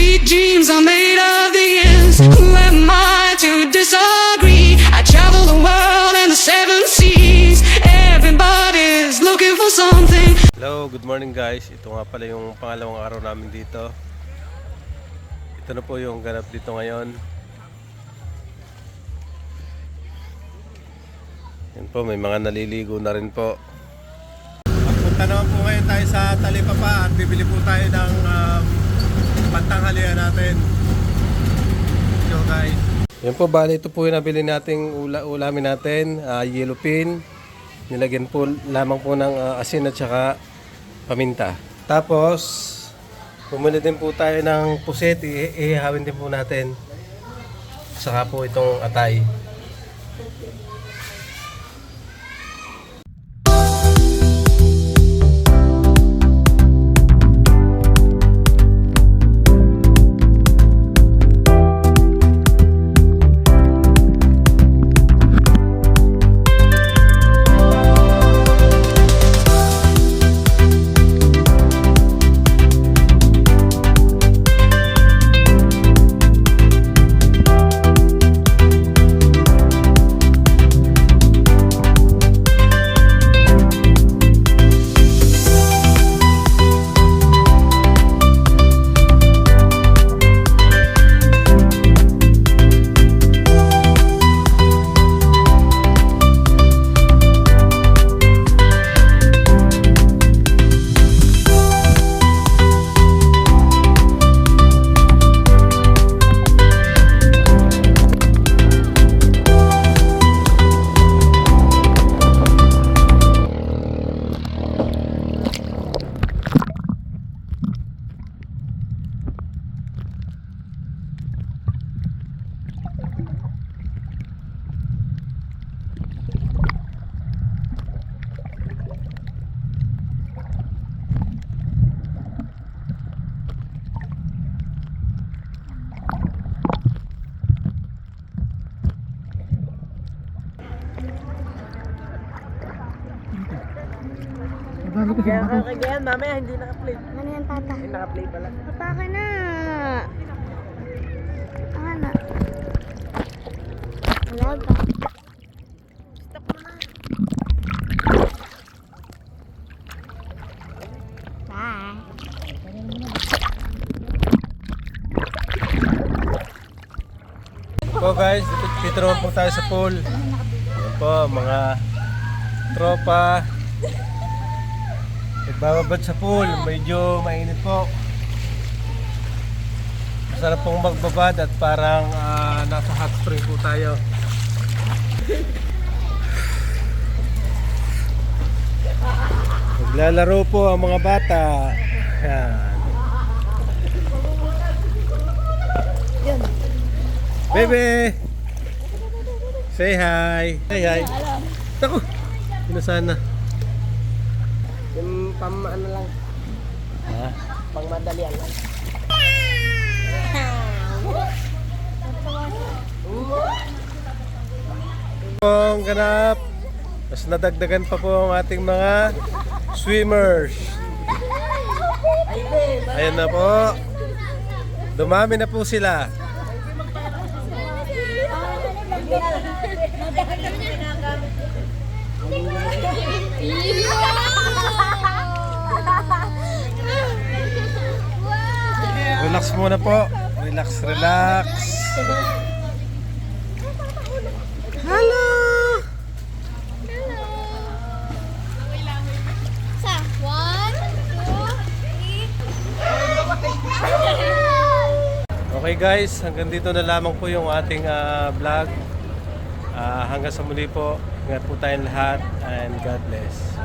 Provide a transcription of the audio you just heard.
Sweet dreams are made of the ends. Who am I to disagree? I travel the world and the seven seas. Everybody's looking for something. Hello, good morning guys. Ito nga pala yung pangalawang araw namin dito. Ito na po yung ganap dito ngayon. Yan po, may mga naliligo na rin po. Punta naman po ngayon tayo sa Talipapa at bibili po tayo ng pantanghalian natin. So guys, yan po, bali ito po yung nabili nating ulamin natin, yellowfin. Nilagyan po lamang po ng asin at saka paminta. Tapos bumili din po tayo ng puset, ihahawin din po natin. Saka po itong atay. Kaya kakagayan, mamaya hindi naka-play. Ano yan, tata? Hindi naka-play pala. Pataka na. Pataka na. Wala ba? Stop mo na. Bye. Po guys, dito naman po tayo sa pool. Yan po, mga tropa. Nagbababad sa pool, medyo mainit po. Masarap pong magbabad at parang nasa hot spring po tayo. Naglalaro po ang mga bata. Yan. Bebe! Say hi! Say hi! Tako! Pinasana. Yung ano lang, Ha? pang madalian lang. Pong ganap. Mas nadagdagan pa po ang ating mga swimmers. Ayan na po. Dumami na po sila. Relax muna po. Relax, relax. Hello! Sa 1, 2, 3. Okay guys, hanggang dito na lamang po yung ating vlog. Hanggang sa muli po. Ingat po tayong lahat and God bless.